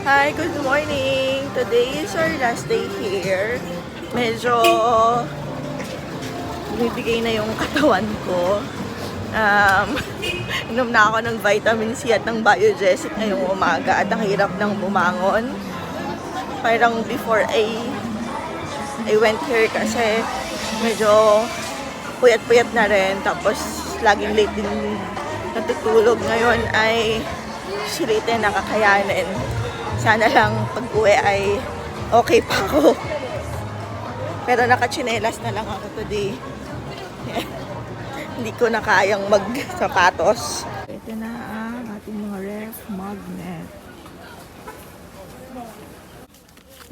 Hi, good morning! Today is our last day here. Medyo bumibigay na yung katawan ko. Inom na ako ng vitamin C at ng Biogesic ngayong umaga at ang hirap ng bumangon. Parang before I went here kasi medyo puyat-puyat na rin. Tapos laging late din natutulog. Ngayon ay silitin, nakakayanin. Sana lang pag-uwi ay okay pa ako. Pero nakachinelas na lang ako today. Hindi ko na kayang mag-sapatos. Ito na ang ating mga ref magnet.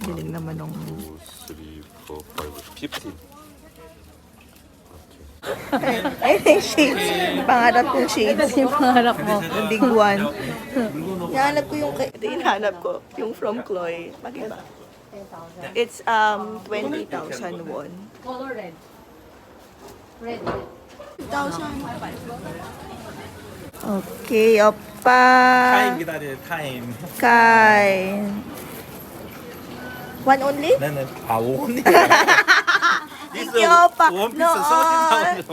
Galing naman ng 2, 3, 4, 5, 15. I think shades. Pangarap kong shades. Yung pangarap mo. The big one. Hinahanap ko yung, hinahanap ko yung from Chloe. Mag-iba. It's 20,000 won. Color red. Red. 2,000. Okay, opa. 타임 기다려 타임. Kain. One only? 나는 아 오니. Thank you, opa. 원피스 No, 서진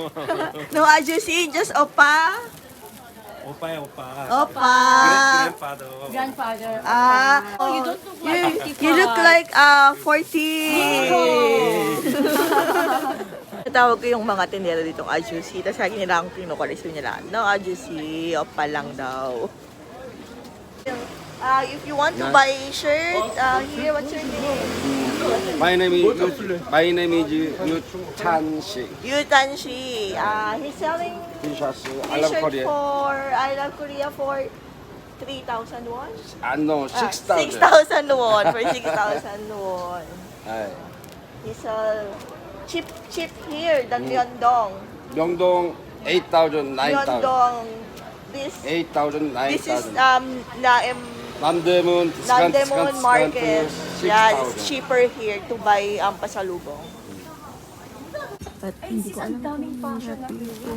no, ajusi, just opa. 오빠야 오빠. Opa. 그랜파더. Grandfather. Oh, you don't look like you look like 40. Tawag ko yung mga tindera ditong ajusi. Tapos lagi nila akong kinukulisin nila. No, ajusi, opa lang daw. If you want to buy a shirt, here, what's your name? My name is Yu Chan Shi. Yu Tanshi. He's selling T-shirts. I love t-shirt Korea. for I Love Korea for 3,000 won. No, 6,000. 6,000 won for 6,000 won. He's cheap here than Myeongdong. Myeongdong 8,000, 9,000. Myeongdong. This 8,000, this is 9,000. Namdaemun Namdaemun Market. Yeah, it's 6,000. cheaper here to buy pasalubong. But hindi ko alam daming kung fashion mura dito.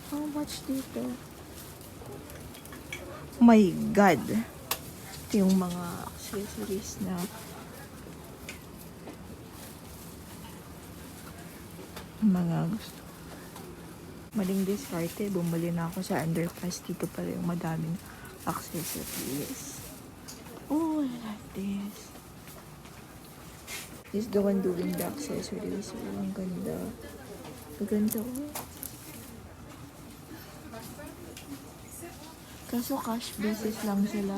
How much dito? Oh my God. Ito yung mga accessories na mga gusto. Maling diskarte. Bumili na ako sa underpass. Dito pala yung madaming accessories. Oh, I like this. This is the one doing the accessories. Oh, ang ganda. Ang ganda, oh. Kaso cash basis lang sila.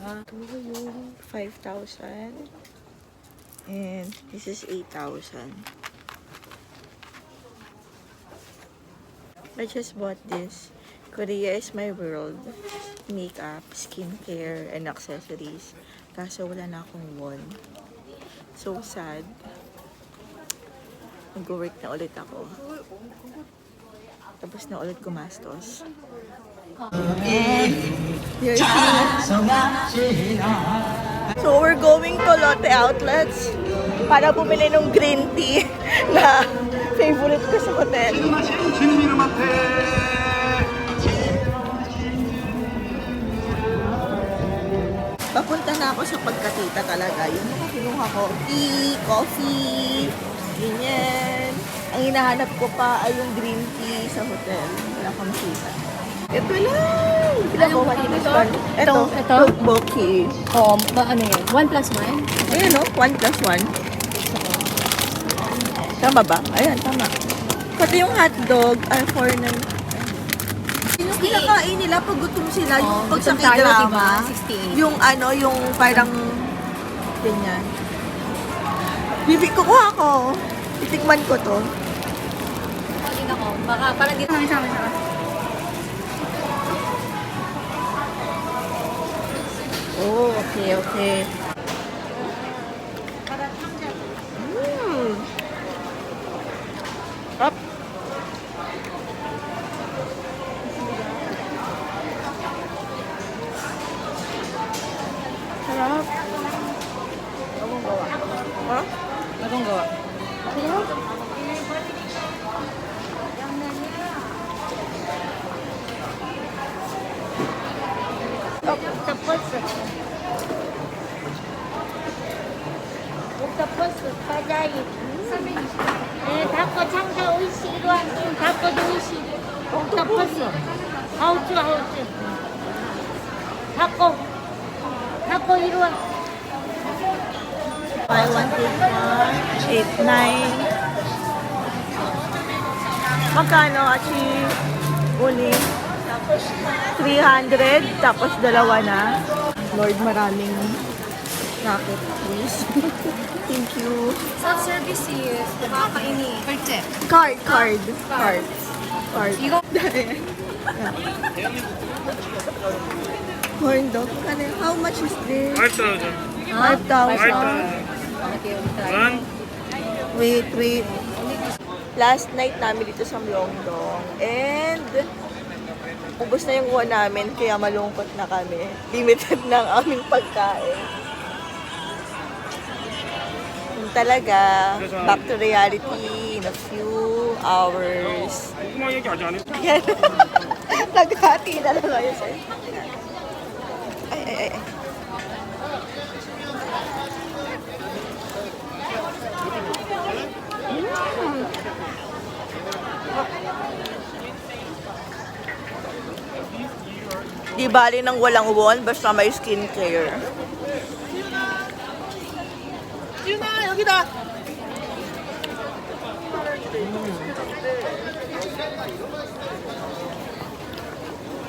Ito yung 5,000. And this is 8,000. I just bought this. Korea is my world. Makeup, skincare, and accessories. Kaso wala na akong won. So sad. Mag-work na ulit ako. Tapos na ulit gumastos. And here's so we're going to Lotte Outlets para bumili ng green tea na favorite ko sa hotel. Papunta na ako sa pagkatita talaga. Yung kinuha ko, tea, coffee, ganyan. Ang hinahanap ko pa ay yung green tea sa hotel. Wala kang kita. Ito lang! Anong booking ito? Ito. Ito? Booking. Ano yun? 1+1? Ayun no? 1+1. Tama ba? Ayan, tama. Pati yung hotdog ay 4.9. Yung kinakain nila pag gutom sila, yung pag sa gutom tayo, drama, diba? 68. yung yung parang ganyan. Bibi ko ako. Titikman ko to. Din ako. Baka parang dito. Oh, okay, okay. Up. Sarap. Ha? Bagong gawa. たい。タコちゃんが美味しいわ。タコで美味しい。オクトパス。ハウチはハウチ。タコいるわ。Buy one, take one. 8, 9. Magkano, Achi? Uli? 300, tapos dalawa na. Lord, maraming racket, please. Thank you. Self-service is nakakaini. Card. 이거 Corn dog. How much is this? 5,000. 5,000. One. Wait. Last night namin dito sa Myeongdong. And ubos na yung one namin, kaya malungkot na kami. Limited na ang aming pagkain. Yung talaga, back to reality in a few hours. 궁금한 얘기 아직 안 했어. Ayan. Naghati na lang ngayon sa'yo. Ay. Di bali nang walang won, basta may skincare. 내일 알바 오냐?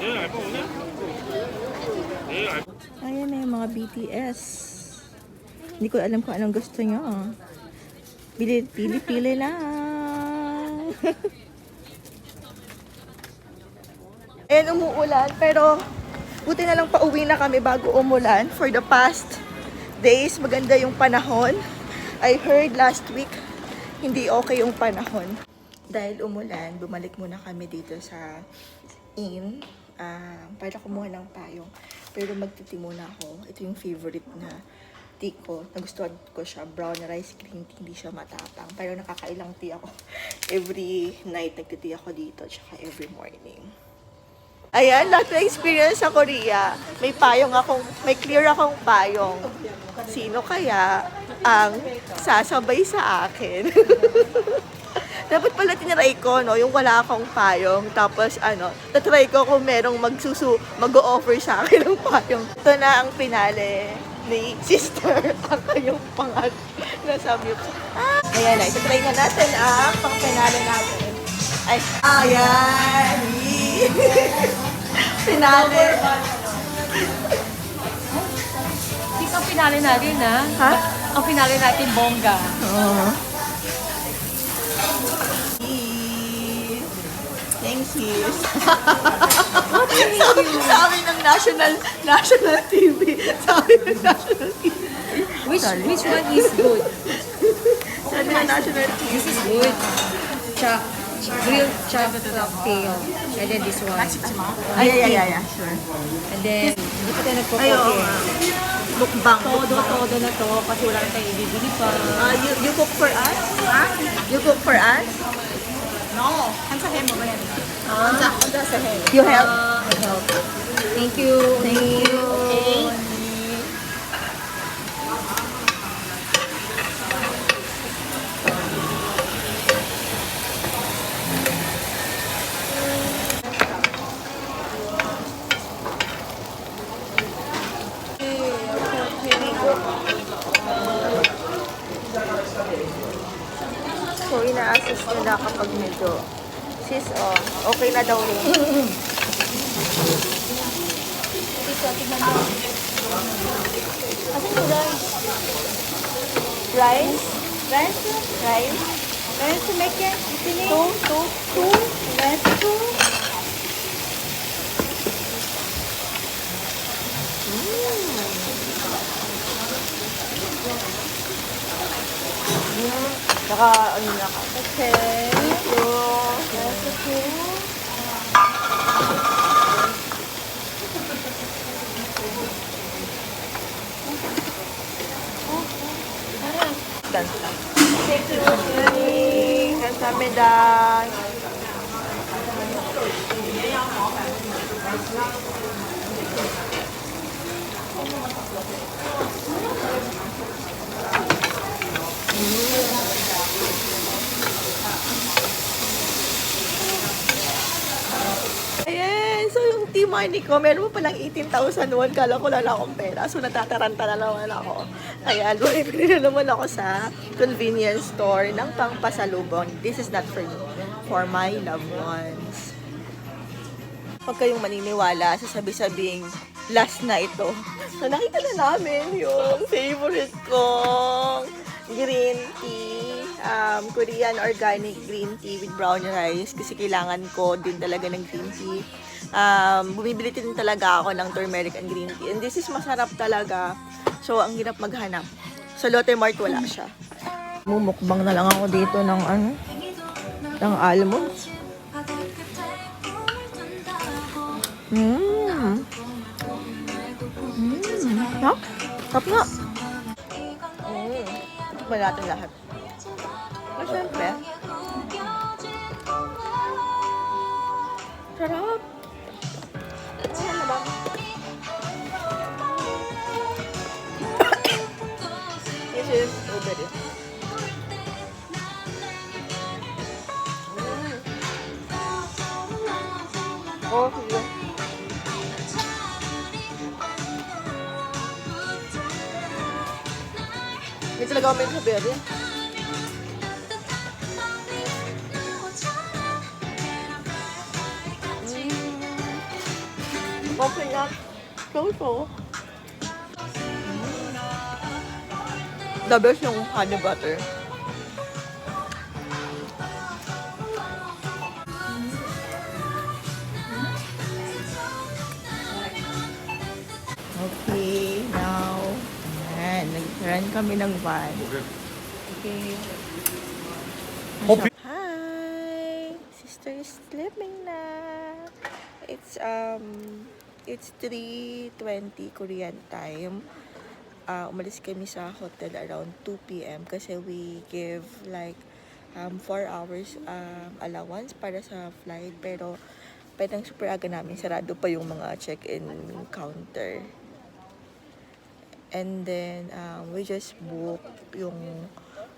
내일 알바. Ayan na yung mga BTS. Hindi ko alam kung anong gusto nyo. Pili lang. Ayan, umuulan. Pero, buti na lang pauwi na kami bago umulan. For the past days, maganda yung panahon. I heard last week, hindi okay yung panahon. Dahil umulan, bumalik muna kami dito sa inn. Para kumuha ng payong. Pero magtiti muna ako. Ito yung favorite na tea ko. Nagustuhan ko siya. Brown rice green tea. Hindi siya matapang. Pero nakakailang tea ako. Every night nagtiti ako dito. Tsaka every morning. Ayan, lahat na experience sa Korea. May clear akong payong. Sino kaya ang sasabay sa akin? Dapat pala tinry ko, no? Yung wala akong payong. Tapos, tatry ko kung merong mag-o-offer sa akin ng payong. Ito na ang pinale ni sister. Ako yung pangat na sabi ko. Ayan na, itatry na natin ang pang-pinale natin. Ayan! Pinale! Ito ang pinali natin, ha? Ha? Ang pinali natin, bongga. Oo. Thanks, sis. Sabi ng national TV. Sabi ng national TV. Which one is good? Sabi ng national TV. This is good. Grilled chocolate tail. And then this one. Ay, sure. And then, hindi pa tayo Ay, nagpo-poke. oo nga. Mukbang. Todo na to kasi wala na tayo ibibili pa. You cook for us? Ha? You cook for us? No. Hansa hemo ba yan? Hansa sa hen. You help? I help. Thank you. Thank you. Okay. So, ina-assist nila kapag medyo, sis, okay na daw rin. Asan yung rice? Rice? Rice to make it? Two? Rice two? Saka, na ka. Okay. Thank you. That's okay. Ganda. Thank you. Kamsahamnida. empty money ko. Meron mo palang 18,000 won. Kala ko lang akong pera. So, natataranta na naman ako. Kaya, bumibili na naman ako sa convenience store ng pangpasalubong. This is not for me. For my loved ones. Huwag kayong maniniwala sa sabi-sabing last na ito. So, nakita na namin yung favorite kong green tea. Korean organic green tea with brown rice. Kasi kailangan ko din talaga ng green tea. Bumibili din talaga ako ng turmeric and green tea. And this is masarap talaga. So, ang hirap maghanap. Sa Lotte Mart, wala siya. Mumukbang na lang ako dito ng ng almonds. Sarap? Sarap nga. Tikman natin lahat. Pero syempre, sarap. Ano ba? This is strawberry. Oh, sige. Hindi talaga ako may strawberry. Okay nga. So. The best yung honey butter. Okay, now, ayan, nag-run kami ng van. Okay. Hi! Sister is sleeping na. It's 3:20 Korean time. Umalis kami sa hotel around 2 p.m. kasi we give like 4 hours allowance para sa flight. Pero parang super aga namin, sarado pa yung mga check-in counter. And then, we just book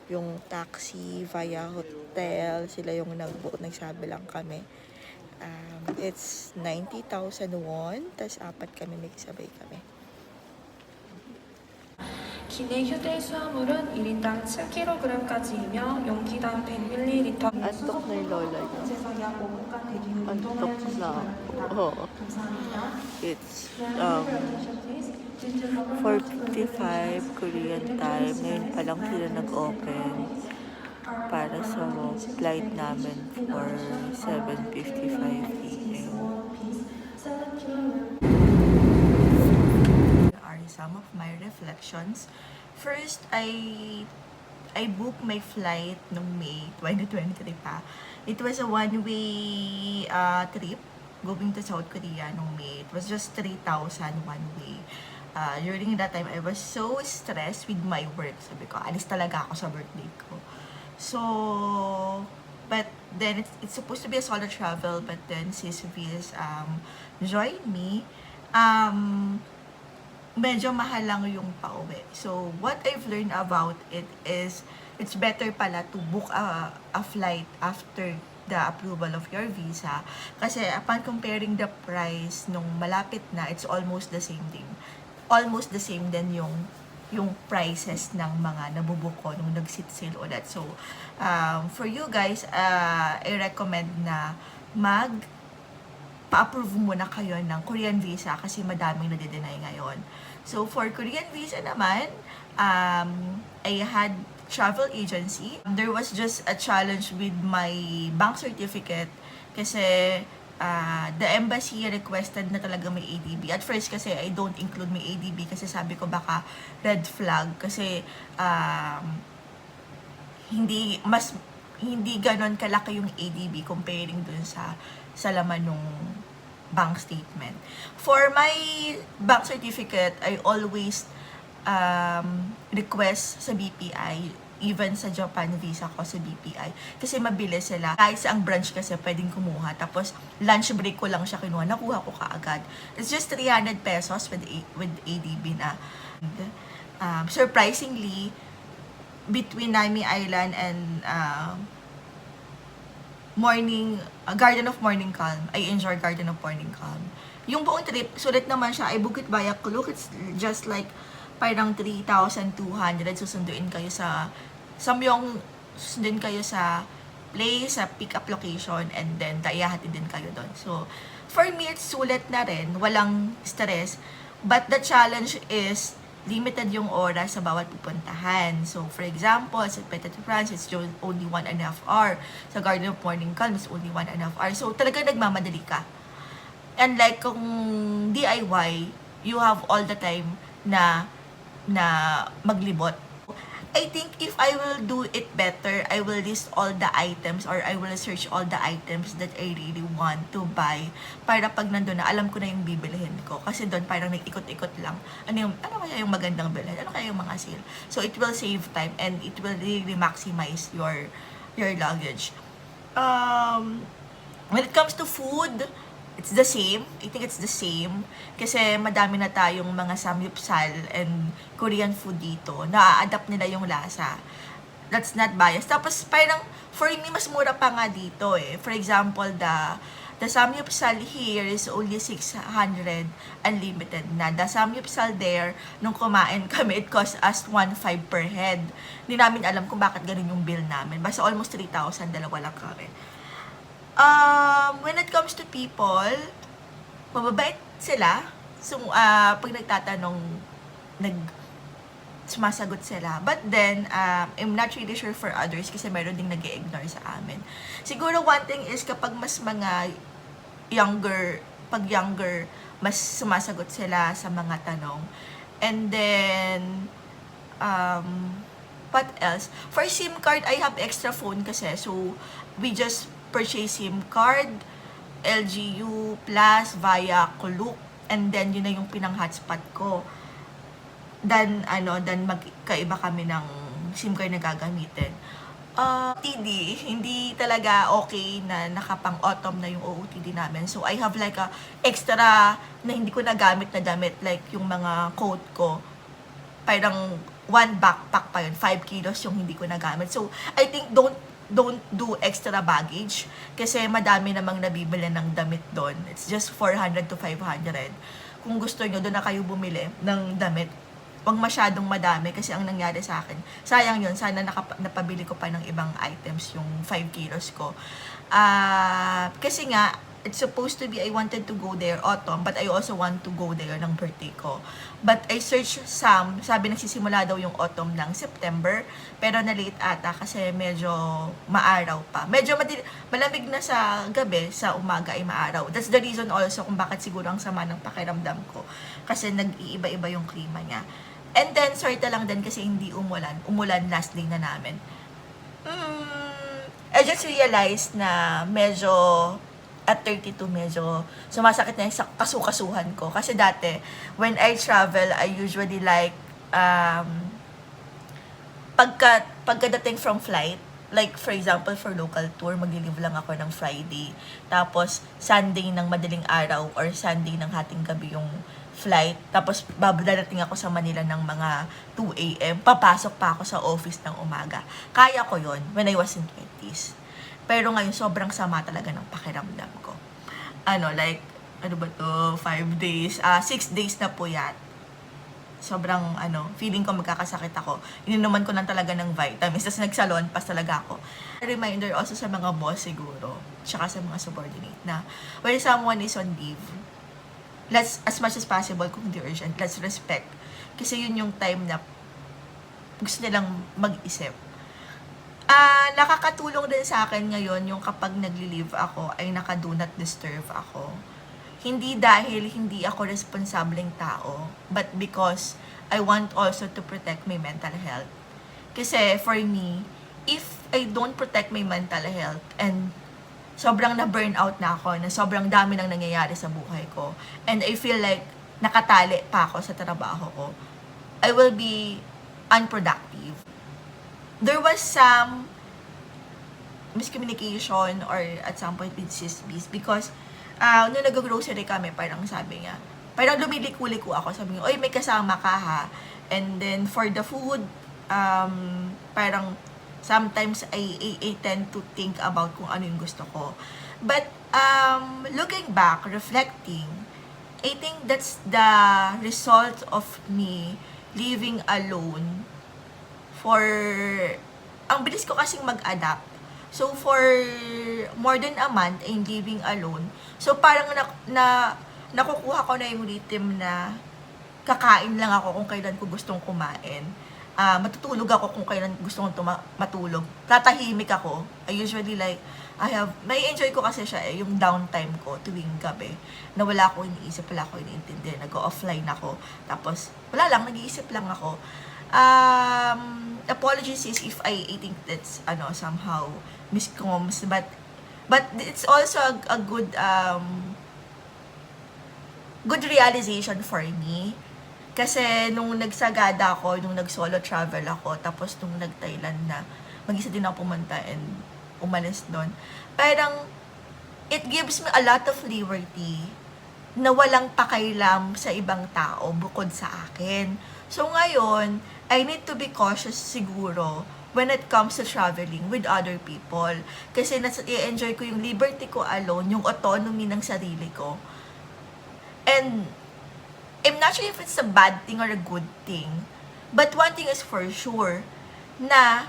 yung taxi via hotel. Sila yung nag-book, nagsabi lang kami. It's 90,000 won, tas 4 kami, nagsabay kami. 기내 휴대 수화물은 1인당 7kg까지이며 용기당 100ml Antok na yung lola niya. 제상 약 5분간 대기 후 Antok 운동을 na. 해주시기 Oo. 감사합니다. It's 4:55 Korean time. Ngayon pa lang sila nag-open para sa flight namin for 7:55 p.m. Are some of my reflections. First, I booked my flight noong May 2023 pa. It was a one-way trip going to South Korea noong May. It was just 3,000 one way. During that time, I was so stressed with my work. Sabi ko, alis talaga ako sa birthday ko. So, but then it's supposed to be a solo travel, but then Sis Viz joined me. Medyo mahal lang yung pauwi. So, what I've learned about it is, it's better pala to book a flight after the approval of your visa. Kasi upon comparing the price nung malapit na, it's almost the same thing. Almost the same din yung prices ng mga nabubook ko nung nag-sit sale ulit. So, for you guys, I recommend na pa-approve muna kayo ng Korean visa kasi madaming nade-deny ngayon. So, for Korean visa naman, I had travel agency. There was just a challenge with my bank certificate kasi the embassy requested na talaga may ADB. At first kasi I don't include my ADB kasi sabi ko baka red flag kasi hindi ganon kalaki yung ADB comparing dun sa laman nung bank statement. For my bank certificate, I always request sa BPI, even sa Japan visa ko sa BPI. Kasi mabilis sila. Kahit sa ang branch kasi pwedeng kumuha. Tapos lunch break ko lang siya kinuha. Nakuha ko kaagad. It's just 300 pesos with ADB na. Surprisingly, between Nami Island and Garden of Morning Calm. I enjoy Garden of Morning Calm. yung buong trip, sulit naman siya, ay Bukit Bayakuluk. It's just like, parang 3,200. Susunduin kayo sa Samyong, susunduin kayo sa place, sa pick-up location, and then daiyahatid din kayo doon. So, for me, it's sulit na rin. Walang stress. But the challenge is, limited yung oras sa bawat pupuntahan. So, for example, sa Petit de France, it's only 1.5 hour. Sa Garden of Morning Calm, it's only 1.5 hour. So, talaga nagmamadali ka. And like, kung DIY, you have all the time na maglibot. I think if I will do it better, I will list all the items or I will search all the items that I really want to buy para pag nandun na, alam ko na yung bibilihin ko. Kasi doon parang nag-ikot-ikot lang. Ano kaya yung magandang bilhin? Ano kaya yung mga sale? So, it will save time and it will really maximize your luggage. When it comes to food, it's the same. I think it's the same. Kasi madami na tayong mga samgyeopsal and Korean food dito. Na-adapt nila yung lasa. That's not biased. Tapos parang, for me, mas mura pa nga dito eh. For example, the samgyeopsal here is only 600 unlimited na. The samgyeopsal there, nung kumain kami, it cost us 1.5 per head. Hindi namin alam kung bakit ganun yung bill namin. Basta almost 3,000, dalawa lang kami. When it comes to people, mababait sila. So, pag nagtatanong, sumasagot sila. But then, I'm not really sure for others kasi meron ding nag-i-ignore sa amin. Siguro one thing is kapag mas mga younger, mas sumasagot sila sa mga tanong. And then, what else? For SIM card, I have extra phone kasi. So, we just purchase SIM card, LGU Plus via Klook, and then yun na yung pinang-hotspot ko. Then magkaiba kami ng SIM card na gagamitin. OOTD, hindi talaga okay na nakapang-autumn na yung OOTD namin. So, I have like a extra na hindi ko nagamit na damit, like yung mga coat ko. Parang one backpack pa yun, 5 kilos yung hindi ko nagamit. So, I think don't do extra baggage kasi madami namang nabibili ng damit doon. It's just 400 to 500. Kung gusto nyo, doon na kayo bumili ng damit. Huwag masyadong madami kasi ang nangyari sa akin, sayang yun, sana napabili ko pa ng ibang items yung 5 kilos ko. Kasi nga, it's supposed to be, I wanted to go there autumn, but I also want to go there ng birthday ko. But I searched sabi nagsisimula daw yung autumn ng September, pero na-late ata kasi medyo maaraw pa. Medyo malamig na sa gabi, sa umaga ay maaraw. That's the reason also kung bakit siguro ang sama ng pakiramdam ko. Kasi nag-iiba-iba yung klima niya. And then, sorta lang din kasi hindi umulan. Umulan last day na namin. I just realized na medyo at 32 medyo sumasakit na yung kasukasuhan ko. Kasi dati, when I travel, I usually like, pagkadating from flight, like for example, for local tour, mag-leave lang ako ng Friday. Tapos, Sunday ng madaling araw or Sunday ng hating gabi yung flight. Tapos, babadarating ako sa Manila ng mga 2 a.m. Papasok pa ako sa office ng umaga. Kaya ko yon when I was in 20s. Pero ngayon, sobrang sama talaga ng pakiramdam ko. Ano ba to? 5 days, 6 days na po yan. Sobrang, feeling ko magkakasakit ako. Ininuman ko lang talaga ng vitamins. Tapos nagsalon, pas talaga ako. Reminder also sa mga boss siguro, tsaka sa mga subordinate na when someone is on leave, let's, as much as possible, kung hindi urgent, let's respect. Kasi yun yung time na gusto nilang mag-isip. Nakakatulong din sa akin ngayon yung kapag nagli-leave ako ay naka-do not disturb ako. Hindi dahil hindi ako responsableng tao, but because I want also to protect my mental health. Kasi for me, if I don't protect my mental health and sobrang na-burnout na ako, na sobrang dami nang nangyayari sa buhay ko, and I feel like nakatali pa ako sa trabaho ko, I will be unproductive. There was some miscommunication or at some point with Sis Bees because nung nag-grocery kami, parang sabi niya, parang lumiliku-liku ako, sabi niya, oy, may kasama ka ha. And then for the food, parang sometimes I tend to think about kung ano yung gusto ko. But looking back, reflecting, I think that's the result of me living alone for, ang bilis ko kasing mag-adapt. So, for more than a month, I'm living alone. So, parang nakukuha ko na yung rhythm na kakain lang ako kung kailan ko gustong kumain. Matutulog ako kung kailan gusto kong matulog. Tatahimik ako. I usually may enjoy ko kasi siya yung downtime ko tuwing gabi. Na wala akong iniisip, wala akong iniintindi. Nag-offline ako. Tapos, wala lang, nag-iisip lang ako. Apologies if I think that's, somehow miscoms. But it's also a good, good realization for me. Kasi nung nagsagada ako, nung nag-solo travel ako, tapos nung nag-Thailand na, mag-isa din ako pumunta and umalis doon. Parang, it gives me a lot of liberty na walang pakailam sa ibang tao bukod sa akin. So ngayon, I need to be cautious siguro when it comes to traveling with other people. Kasi i-enjoy ko yung liberty ko alone, yung autonomy ng sarili ko. And, I'm not sure if it's a bad thing or a good thing. But one thing is for sure, na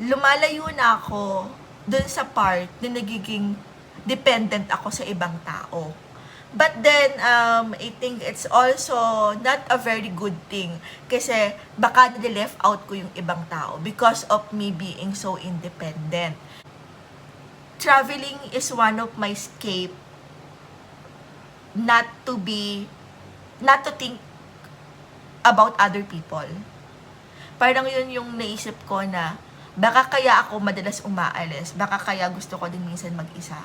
lumalayo na ako dun sa part na nagiging dependent ako sa ibang tao. But then, I think it's also not a very good thing. Kasi baka nade-left out ko yung ibang tao because of me being so independent. Traveling is one of my escape not to think about other people. Parang yun yung naisip ko na baka kaya ako madalas umaalis, baka kaya gusto ko din minsan mag-isa.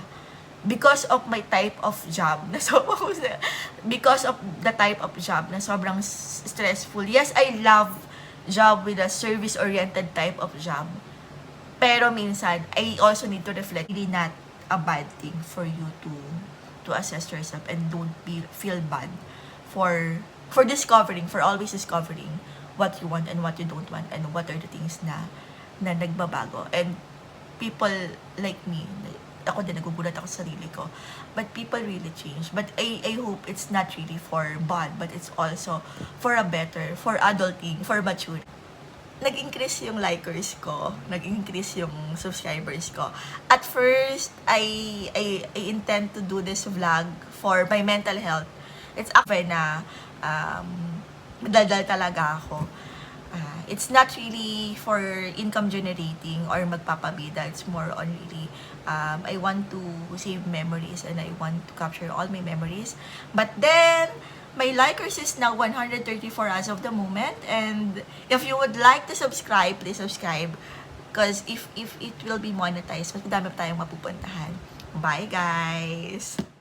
Because of my type of job na because of the type of job na sobrang stressful. Yes, I love job with a service-oriented type of job. Pero minsan, I also need to reflect. Really not a bad thing for you to assess yourself and don't feel bad for always discovering what you want and what you don't want and what are the things na nagbabago. And people like me, ako din, nagugulat ako sa sarili ko. But people really change. But I hope it's not really for bad, but it's also for a better, for adulting, for mature. Nag-increase yung likers ko, nag-increase yung subscribers ko. At first, I intend to do this vlog for my mental health. It's actually na madaldal talaga ako. It's not really for income generating or magpapabida. It's more on really, I want to save memories and I want to capture all my memories. But then, my likers is now 134 as of the moment. And if you would like to subscribe, please subscribe. Because if it will be monetized, mas madami pa tayong mapupuntahan. Bye, guys!